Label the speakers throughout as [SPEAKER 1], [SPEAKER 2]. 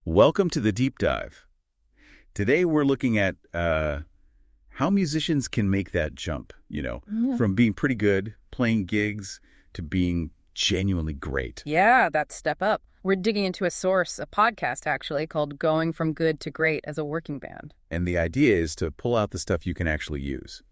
[SPEAKER 1] Welcome to the Deep Dive. Today we're looking at how musicians can make that jump, from being pretty good, playing gigs, to being genuinely great.
[SPEAKER 2] Yeah, that step up. We're digging into a podcast actually, called Going From Good to Great as a Working Band.
[SPEAKER 1] And the idea is to pull out the stuff you can actually use.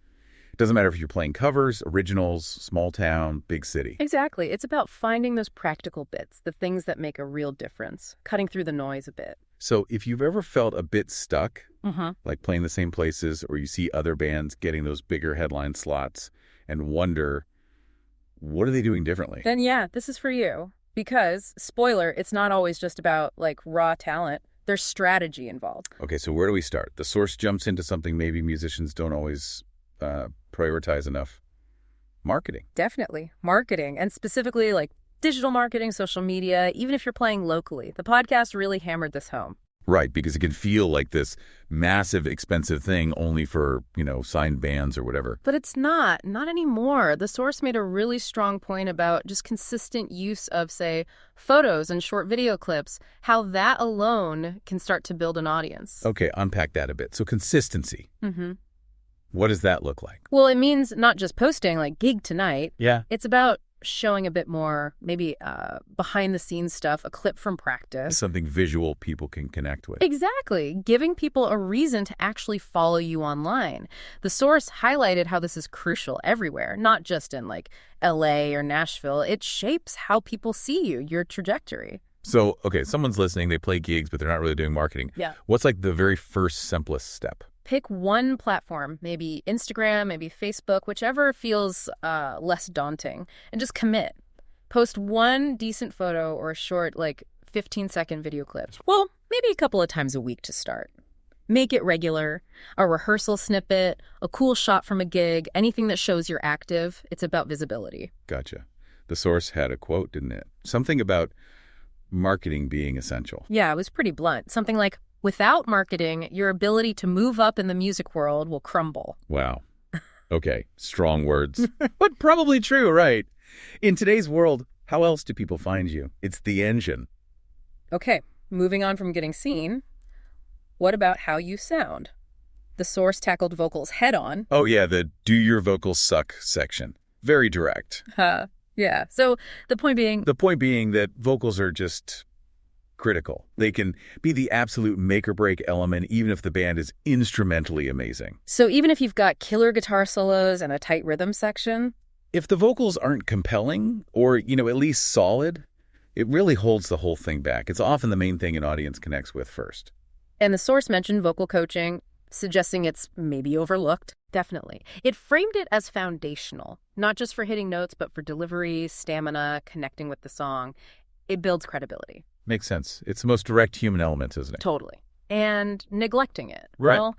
[SPEAKER 1] It doesn't matter if you're playing covers, originals, small town, big city.
[SPEAKER 2] Exactly. It's about finding those practical bits, the things that make a real difference, cutting through the noise a bit.
[SPEAKER 1] So if you've ever felt a bit stuck, like playing the same places, or you see other bands getting those bigger headline slots and wonder, what are they doing differently?
[SPEAKER 2] Then yeah, this is for you. Because, spoiler, it's not always just about raw talent. There's strategy involved.
[SPEAKER 1] Okay, so where do we start? The source jumps into something maybe musicians don't always prioritize enough. Marketing.
[SPEAKER 2] Definitely. Marketing. And specifically digital marketing, social media, even if you're playing locally. The podcast really hammered this home.
[SPEAKER 1] Right, because it can feel like this massive, expensive thing only for, signed bands or whatever.
[SPEAKER 2] But it's not anymore. The source made a really strong point about just consistent use of, say, photos and short video clips, how that alone can start to build an audience.
[SPEAKER 1] Okay, unpack that a bit. So consistency. What does that look like?
[SPEAKER 2] Well, it means not just posting gig tonight.
[SPEAKER 1] Yeah.
[SPEAKER 2] It's about showing a bit more, maybe behind-the-scenes stuff, a clip from practice.
[SPEAKER 1] Something visual people can connect with.
[SPEAKER 2] Exactly. Giving people a reason to actually follow you online. The source highlighted how this is crucial everywhere, not just in LA or Nashville. It shapes how people see you, your trajectory.
[SPEAKER 1] So, okay, someone's listening, they play gigs, but they're not really doing marketing.
[SPEAKER 2] Yeah.
[SPEAKER 1] What's the very first, simplest step?
[SPEAKER 2] Pick one platform, maybe Instagram, maybe Facebook, whichever feels less daunting, and just commit. Post one decent photo or a short, 15-second video clip. Well, maybe a couple of times a week to start. Make it regular, a rehearsal snippet, a cool shot from a gig, anything that shows you're active. It's about visibility.
[SPEAKER 1] Gotcha. The source had a quote, didn't it? Something about marketing being essential.
[SPEAKER 2] Yeah, it was pretty blunt. Something like, without marketing, your ability to move up in the music world will crumble.
[SPEAKER 1] Wow. Okay, strong words. But probably true, right? In today's world, how else do people find you? It's the engine.
[SPEAKER 2] Okay, moving on from getting seen, what about how you sound? The source tackled vocals head-on.
[SPEAKER 1] Oh yeah, the do your vocals suck section. Very direct.
[SPEAKER 2] Yeah, so the point being...
[SPEAKER 1] The point being that vocals are just critical. They can be the absolute make-or-break element, even if the band is instrumentally amazing.
[SPEAKER 2] So even if you've got killer guitar solos and a tight rhythm section...
[SPEAKER 1] If the vocals aren't compelling, or, at least solid, it really holds the whole thing back. It's often the main thing an audience connects with first.
[SPEAKER 2] And the source mentioned vocal coaching, suggesting it's maybe overlooked. Definitely. It framed it as foundational, not just for hitting notes, but for delivery, stamina, connecting with the song. It builds credibility.
[SPEAKER 1] Makes sense. It's the most direct human element, isn't it?
[SPEAKER 2] Totally. And neglecting it.
[SPEAKER 1] Right.
[SPEAKER 2] Well,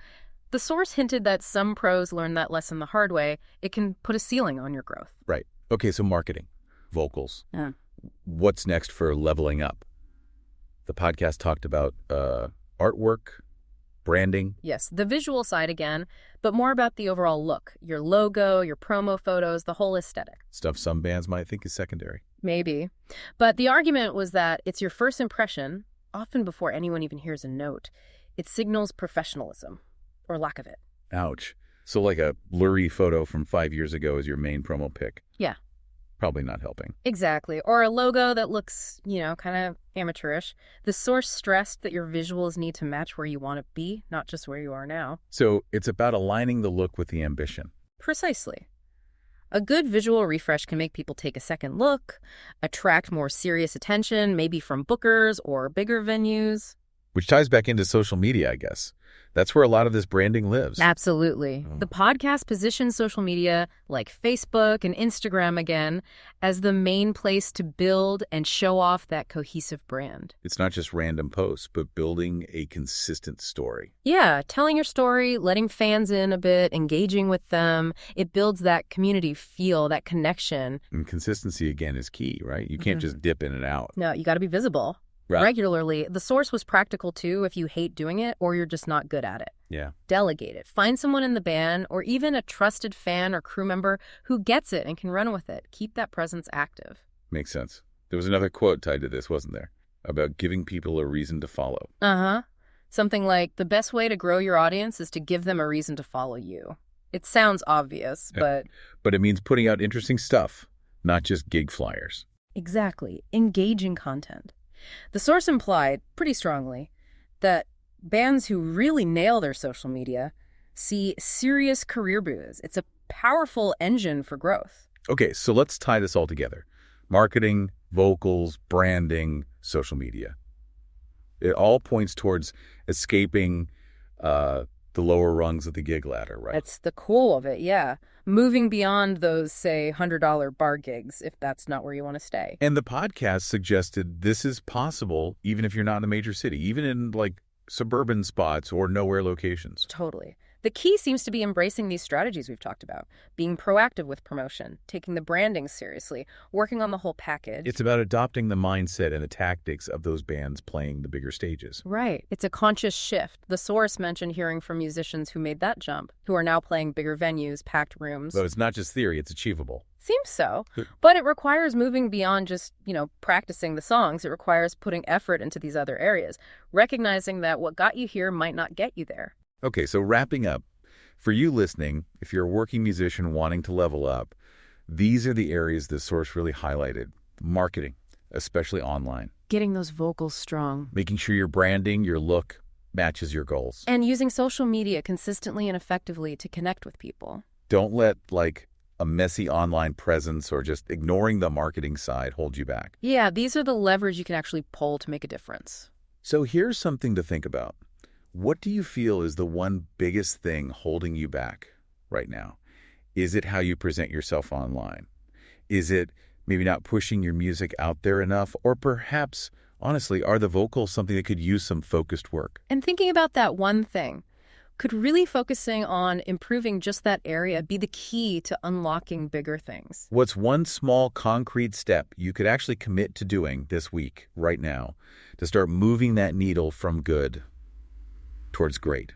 [SPEAKER 2] the source hinted that some pros learn that lesson the hard way. It can put a ceiling on your growth.
[SPEAKER 1] Right. Okay, so marketing, vocals.
[SPEAKER 2] Yeah.
[SPEAKER 1] What's next for leveling up? The podcast talked about artwork, branding.
[SPEAKER 2] Yes, the visual side again, but more about the overall look. Your logo, your promo photos, the whole aesthetic.
[SPEAKER 1] Stuff some bands might think is secondary.
[SPEAKER 2] Maybe. But the argument was that it's your first impression, often before anyone even hears a note. It signals professionalism, or lack of it.
[SPEAKER 1] Ouch. So a blurry photo from 5 years ago is your main promo pic.
[SPEAKER 2] Yeah.
[SPEAKER 1] Probably not helping.
[SPEAKER 2] Exactly. Or a logo that looks, kind of amateurish. The source stressed that your visuals need to match where you want to be, not just where you are now.
[SPEAKER 1] So it's about aligning the look with the ambition.
[SPEAKER 2] Precisely. A good visual refresh can make people take a second look, attract more serious attention, maybe from bookers or bigger venues.
[SPEAKER 1] Which ties back into social media, I guess. That's where a lot of this branding lives.
[SPEAKER 2] Absolutely.
[SPEAKER 1] Oh.
[SPEAKER 2] The podcast positions social media, like Facebook and Instagram again, as the main place to build and show off that cohesive brand.
[SPEAKER 1] It's not just random posts, but building a consistent story.
[SPEAKER 2] Yeah, telling your story, letting fans in a bit, engaging with them. It builds that community feel, that connection.
[SPEAKER 1] And consistency, again, is key, right? You can't just dip in and out.
[SPEAKER 2] No, you got to be visible.
[SPEAKER 1] Right.
[SPEAKER 2] Regularly. The source was practical too if you hate doing it or you're just not good at it.
[SPEAKER 1] Yeah.
[SPEAKER 2] Delegate it. Find someone in the band or even a trusted fan or crew member who gets it and can run with it. Keep that presence active.
[SPEAKER 1] Makes sense. There was another quote tied to this, wasn't there? about giving people a reason to follow.
[SPEAKER 2] Uh-huh. Something like, the best way to grow your audience is to give them a reason to follow you. It sounds obvious, but...
[SPEAKER 1] But it means putting out interesting stuff, not just gig flyers.
[SPEAKER 2] Exactly. Engaging content. The source implied, pretty strongly, that bands who really nail their social media see serious career boosts. It's a powerful engine for growth.
[SPEAKER 1] Okay, so let's tie this all together. Marketing, vocals, branding, social media. It all points towards escaping the lower rungs of the gig ladder, right?
[SPEAKER 2] That's the cool of it, yeah. Moving beyond those, say, $100 bar gigs, if that's not where you want to stay.
[SPEAKER 1] And the podcast suggested this is possible even if you're not in a major city, even in, like, suburban spots or nowhere locations.
[SPEAKER 2] Totally. The key seems to be embracing these strategies we've talked about, being proactive with promotion, taking the branding seriously, working on the whole package.
[SPEAKER 1] It's about adopting the mindset and the tactics of those bands playing the bigger stages.
[SPEAKER 2] Right. It's a conscious shift. The source mentioned hearing from musicians who made that jump, who are now playing bigger venues, packed rooms.
[SPEAKER 1] But it's not just theory, it's achievable.
[SPEAKER 2] Seems so. But it requires moving beyond just, practicing the songs. It requires putting effort into these other areas, recognizing that what got you here might not get you there.
[SPEAKER 1] Okay, so wrapping up, for you listening, if you're a working musician wanting to level up, these are the areas the source really highlighted. Marketing, especially online.
[SPEAKER 2] Getting those vocals strong.
[SPEAKER 1] Making sure your branding, your look, matches your goals.
[SPEAKER 2] And using social media consistently and effectively to connect with people.
[SPEAKER 1] Don't let, a messy online presence or just ignoring the marketing side hold you back.
[SPEAKER 2] Yeah, these are the levers you can actually pull to make a difference.
[SPEAKER 1] So here's something to think about. What do you feel is the one biggest thing holding you back right now? Is it how you present yourself online? Is it maybe not pushing your music out there enough? Or perhaps, honestly, are the vocals something that could use some focused work?
[SPEAKER 2] And thinking about that one thing, could really focusing on improving just that area be the key to unlocking bigger things?
[SPEAKER 1] What's one small concrete step you could actually commit to doing this week, right now, to start moving that needle from good towards great?